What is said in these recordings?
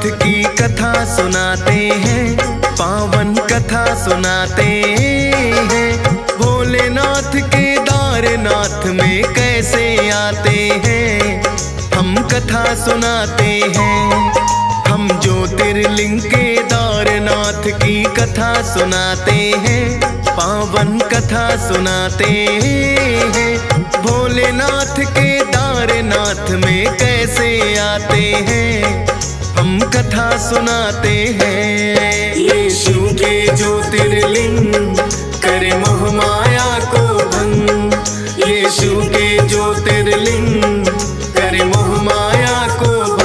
भोलेनाथ की कथा सुनाते हैं, पावन कथा सुनाते हैं। भोलेनाथ केदारनाथ में कैसे आते हैं, हम कथा सुनाते हैं। हम ज्योतिर्लिंग केदारनाथ की कथा सुनाते हैं, पावन कथा सुनाते हैं। भोलेनाथ केदारनाथ में कैसे आते हैं, हम कथा सुनाते हैं। ये शिव के ज्योतिर्लिंग करे मोह माया को भंग, ये शिव के ज्योतिर्लिंग करे मोह माया को भंग।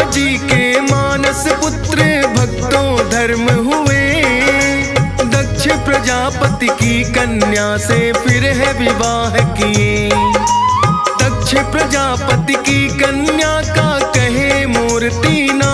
जी के मानस पुत्र भक्तों धर्म हुए, दक्ष प्रजापति की कन्या से फिर है विवाह किए। दक्ष प्रजापति की कन्या का कहे मूर्ति ना,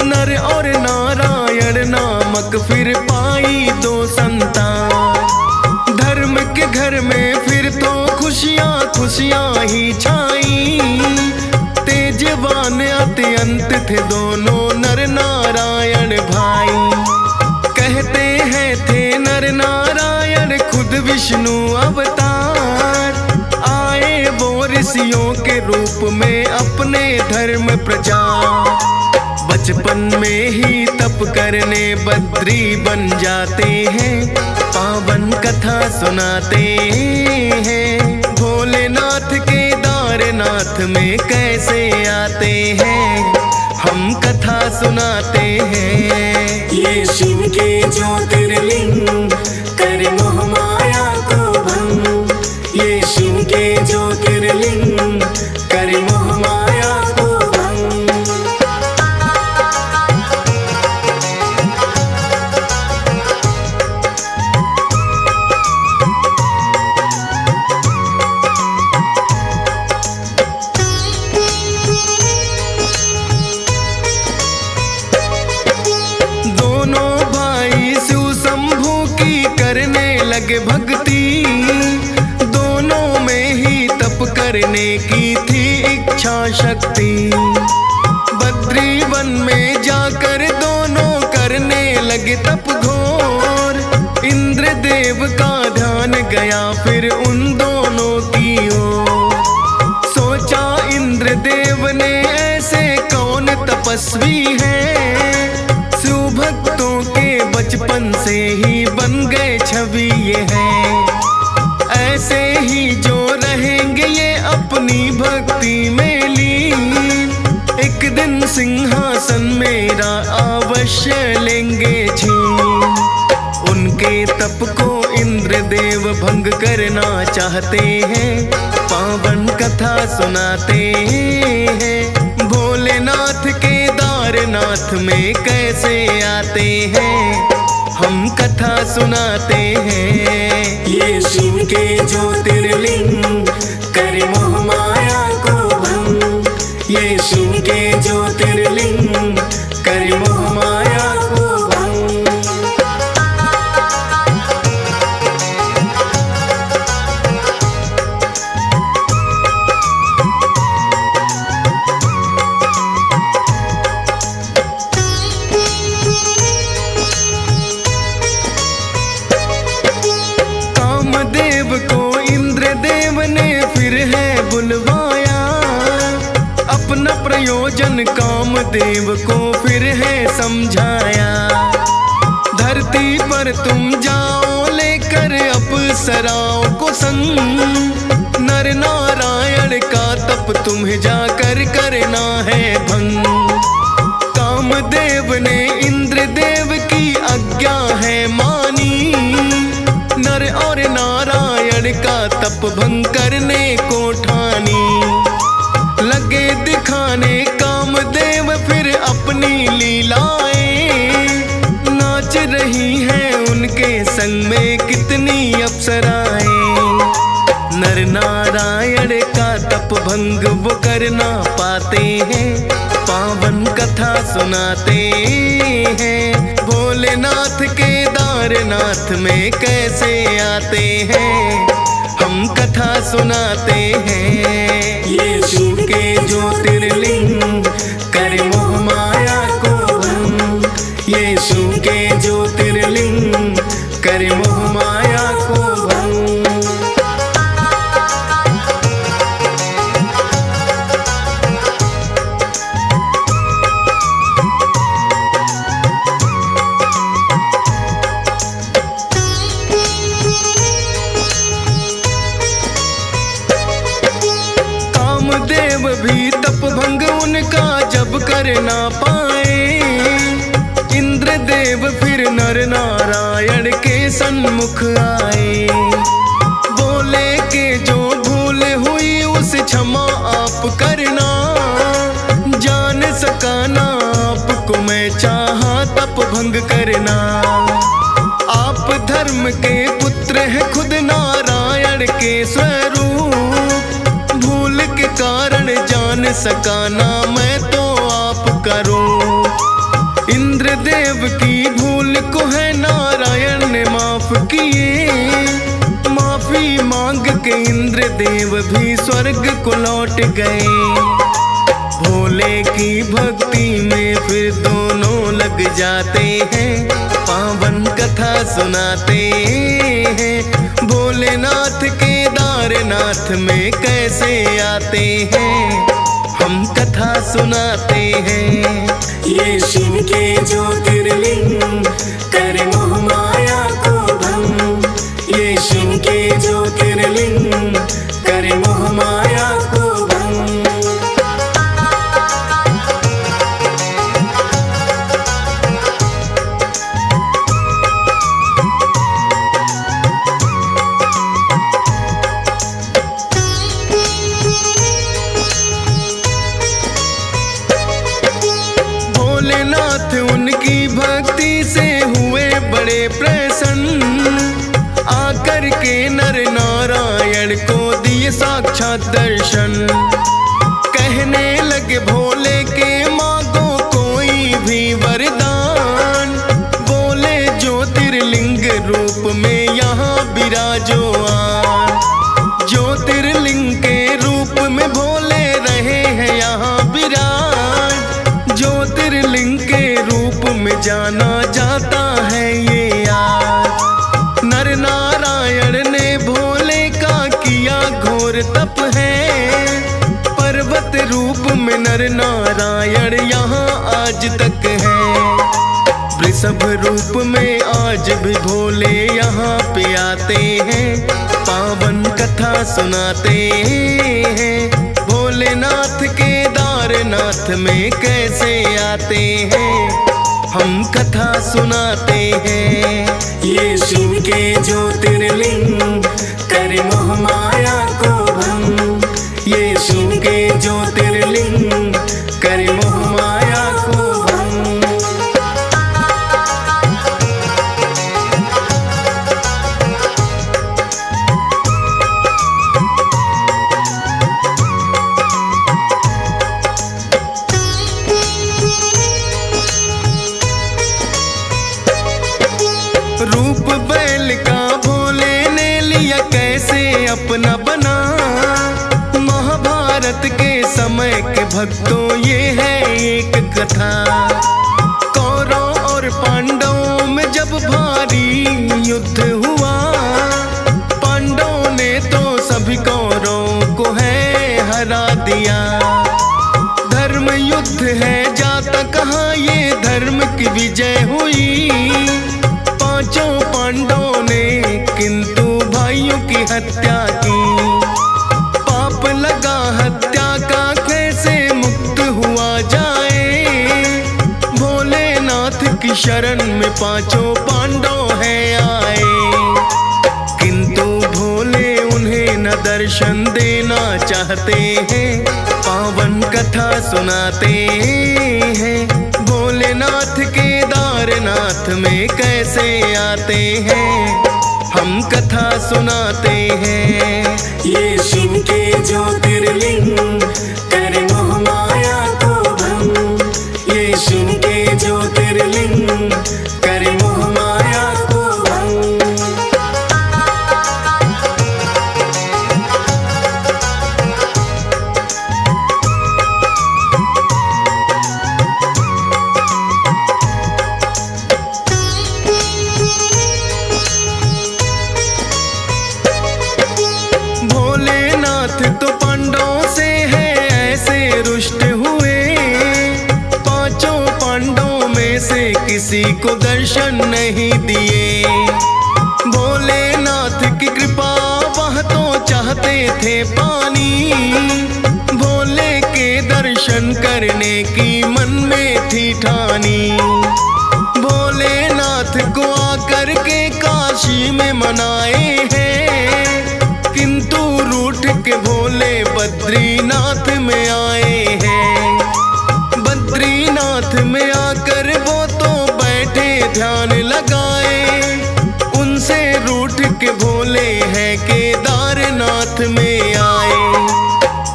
नर और नारायण नामक फिर पाई दो संतान। धर्म के घर में फिर तो खुशियां खुशियां ही छाई, तेजवान अत्यंत थे दोनों नर नारायण भाई। कहते हैं थे नर नारायण खुद विष्णु अवतार, आए वो ऋषियों के रूप में अपने धर्म प्रचार। बचपन में ही तप करने बद्री बन जाते हैं, पावन कथा सुनाते हैं। भोलेनाथ केदारनाथ में कैसे आते हैं, हम कथा सुनाते हैं। ये शिव के ज्योतिर्लिंग करे मोह माया को भंग, ये शिव के ज्योतिर्लिंग करे मोह माया को भंग। लगे भक्ति, दोनों में ही तप करने की थी इच्छा शक्ति। बद्री वन में जाकर दोनों करने लगे तप घोर। इंद्र देव का ध्यान गया फिर उन दोनों की ओर। सोचा इंद्र देव ने ऐसे कौन तपस्वी है, शिव भक्तों के बचपन से ही बन गए छवि ये है। ऐसे ही जो रहेंगे ये अपनी भक्ति में लीन, एक दिन सिंहासन मेरा अवश्य लेंगे छीन। उनके तप को इंद्र देव भंग करना चाहते हैं, पावन कथा सुनाते हैं। भोलेनाथ केदारनाथ में कैसे आते हैं, हम कथा सुनाते हैं। ये शिव के ज्योतिर्लिंग करे मोह माया को भंग, ये शिव के ज्योतिर्लिंग करे मोह माया को भंग। बुलवाया अपना प्रयोजन कामदेव को फिर है समझाया। धरती पर तुम जाओ लेकर अप्सराओं को संग, नर नारायण का तप तुम्हें जाकर करना है भंग। कामदेव ने इंद्र देव की आज्ञा है मानी, नर और नारायण का तप भंग करने को ठानी। लगे दिखाने कामदेव फिर अपनी लीलाएं, नाच रही हैं उनके संग में कितनी अप्सराएं। नर नारायण का तप भंग वो कर ना पाते हैं, पावन कथा सुनाते हैं। भोलेनाथ केदारनाथ में कैसे आते हैं, हम कथा सुनाते हैं। यीशु के ज्योतिर्लिंग करे मोह माया को भंग, यीशु के ज्योतिर्लिंग करे मोह माया को भंग। कामदेव भी तप भंग उनका जब कर ना पाए, इंद्रदेव फिर नर नारायण के सन्मुख आए। बोले के जो भूल हुई उसे क्षमा आप करना, जान सका ना आपको मैं चाहा तप भंग करना। आप धर्म के पुत्र हैं खुद नारायण के स्वरूप, भूल के कारण जान सका ना मैं तो आप करूं। इंद्रदेव की भूल को है नारायण ने माफ किए, माफी मांग के इंद्रदेव भी स्वर्ग को लौट गए। भोले की भक्ति में फिर दोनों लग जाते हैं, पावन कथा सुनाते हैं। भोलेनाथ केदारनाथ में कैसे आते हैं, हम कथा सुनाते हैं। यीशु के ज्योतिर्लिंग करे मोह माया को भंग, यीशु के ज्योतिर्लिंग करे मोह माया को भंग। भोलेनाथ उनकी भक्ति से हुए बड़े प्रसन्न, आकर के नर नारायण को दिए साक्षात दर्शन। कहने लगे भोले के मांगो कोई भी वरदान, बोले ज्योतिर्लिंग रूप में यहाँ विराजो आन। ज्योतिर्लिंग के रूप में भोले रहे हैं यहाँ विराज, ज्योतिर्लिंग के रूप में जाना जाता है ये आज। नर नारायण ने भोले का किया घोर तप है, पर्वत रूप में नर नारायण यहाँ आज तक है। वृषभ रूप में आज भी भोले यहाँ पे आते हैं, पावन कथा सुनाते हैं। भोलेनाथ केदारनाथ में कैसे आते हैं, हम कथा सुनाते हैं। यीशु के ज्योतिर्लिंग करे मोह माया को भंग, यीशु के ज्योतिर्लिंग करे मोह माया को भंग। रूप बैल का भोले ने लिया कैसे अपना बना, महाभारत के समय के भक्तों ये है एक कथा। कौरव और पांडवों में जब भारी युद्ध हुआ, पांडवों ने तो सभी कौरवों को है हरा दिया। धर्म युद्ध है जाता कहाँ ये धर्म की विजय हुई, पांचों पांडवों ने किंतु भाइयों की हत्या की। पाप लगा हत्या का कैसे मुक्त हुआ जाए, भोलेनाथ की शरण में पांचों पांडव है आए। किंतु भोले उन्हें न दर्शन देना चाहते हैं, पावन कथा सुनाते हैं। भोलेनाथ केदारनाथ में कैसे आते हैं, हम कथा सुनाते हैं। ये शिव के ज्योतिर्लिंग कर मोह माया को भंग। ये शिव के ज्योतिर्लिंग कर मोह माया को भंग। भोलेनाथ तो पांडवों से है ऐसे रुष्ट हुए, पांचों पांडवों में से किसी को दर्शन नहीं दिए। भोलेनाथ की कृपा वह तो चाहते थे पानी, भोले के दर्शन करने की मन में थी ठानी। भोलेनाथ को आकर के काशी में मनाए हैं, किंतु रूठ के भोले बद्रीनाथ में आए हैं। बद्रीनाथ में आकर वो तो बैठे ध्यान लगाए, उनसे रूठ के भोले हैं केदारनाथ में आए।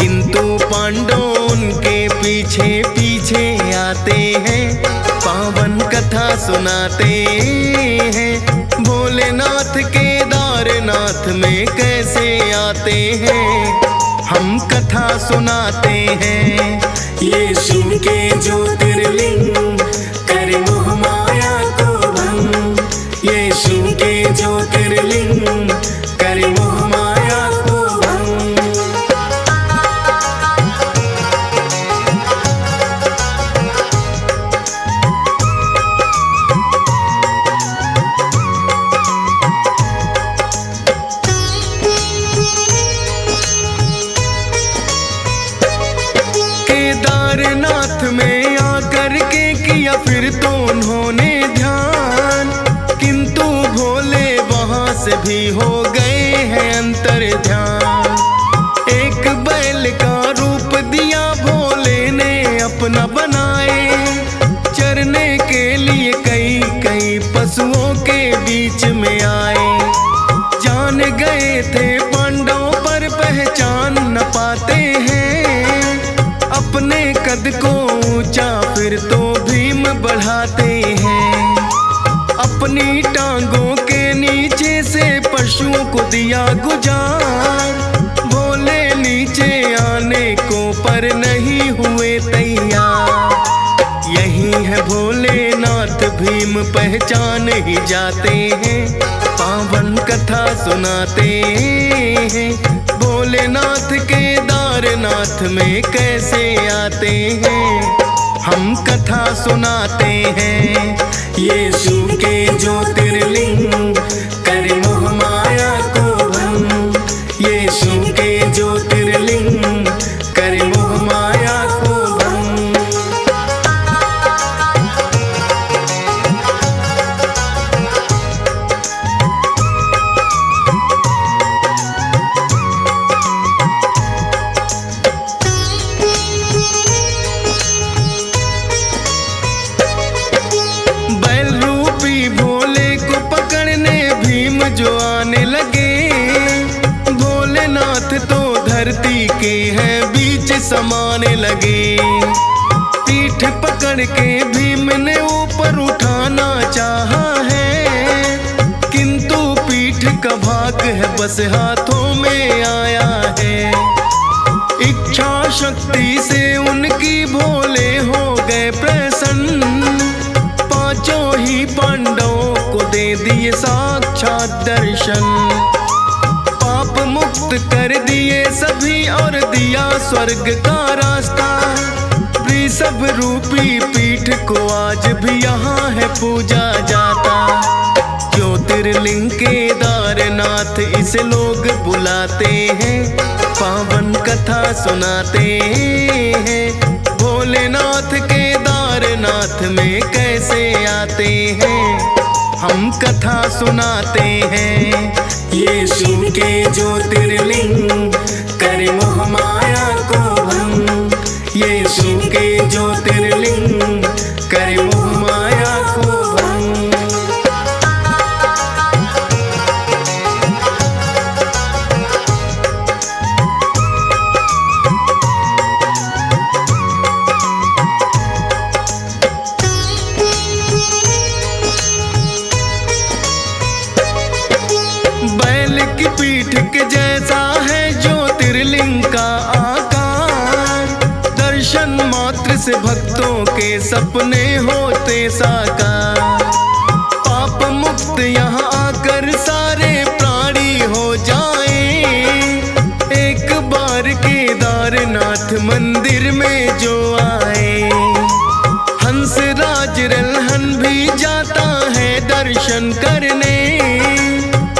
किंतु पांडव उनके पीछे पीछे आते हैं, पावन कथा सुनाते हैं। भोलेनाथ केदारनाथ में कैसे आते हैं, हम कथा सुनाते हैं। ये शिव के ज्योतिर्लिंग कर मोह माया को भंग। ये शिव के ज्योतिर्लिंग कर मोह माया को भंग। केदारनाथ में आकर के किया फिर तो उन्होंने ध्यान, किंतु भोले वहां से भी हो गए हैं अंतर ध्यान। एक बैल का रूप दिया भोले ने अपना बनाए, चरने के लिए कई कई पशुओं के बीच में आए। जान गए थे पांडवों पर पहचान न पाते हैं, अपने कद को ऊंचा फिर तो भीम बढ़ाते हैं। अपनी टांगों के नीचे से पशुओं को दिया गुजार, भोले नीचे आने को पर नहीं हुए तैयार। यही है भोलेनाथ भीम पहचान ही जाते हैं, पावन कथा सुनाते हैं। भोलेनाथ केदारनाथ में कैसे आते हैं, हम कथा सुनाते हैं। ये शिव के ज्योतिर्लिंग कर मोह माया को भंग। ये शिव के ज्योतिर्लिंग कर मोह माया को भंग। बैल रूपी भोले को पकड़ने भीम जो आने लगे, भोलेनाथ तो धरती के हैं बीच समाने लगे। पीठ पकड़ के भीम ने ऊपर उठाना चाहा है, किंतु पीठ का भाग है बस हाथों में आया है। इच्छा शक्ति से उनकी भोले हो गए प्रसन्न, पांचों ही पांडवों को दे दिए साक्षात दर्शन। पाप मुक्त कर दिए सभी और दिया स्वर्ग का रास्ता। वृषभ रूपी पीठ को आज भी यहाँ है पूजा जाता। ज्योतिर्लिंग केदारनाथ इसे लोग बुलाते हैं, पावन कथा सुनाते हैं। भोलेनाथ केदारनाथ में कैसे आते हैं, हम कथा सुनाते हैं। ये शिव के ज्योतिर्लिंग कर मोह माया को भंग। ये शिव के ज्योतिर्लिंग कर मोह माया को भंग। दर्शन मात्र से भक्तों के सपने होते साकार। पाप मुक्त यहाँ आकर सारे प्राणी हो जाए। एक बार केदारनाथ मंदिर में जो आए। हंस राज रल्हन भी जाता है दर्शन करने।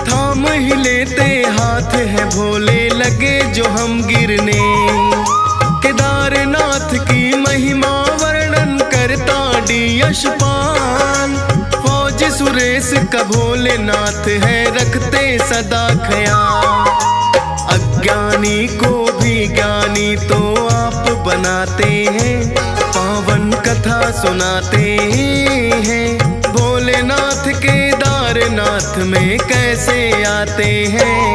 थाम ही लेते हाथ है भोले लगे जो हम गिरने। केदारनाथ की महिमा वर्णन करता डी यशपाल। फौज सुरेश का भोलेनाथ है रखते सदा ख्याल। अज्ञानी को भी ज्ञानी तो आप बनाते हैं। पावन कथा सुनाते हैं। भोलेनाथ केदारनाथ में कैसे आते हैं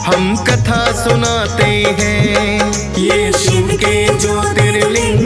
हम कथा सुनाते हैं। ये शिव के ज्योतिर्लिंग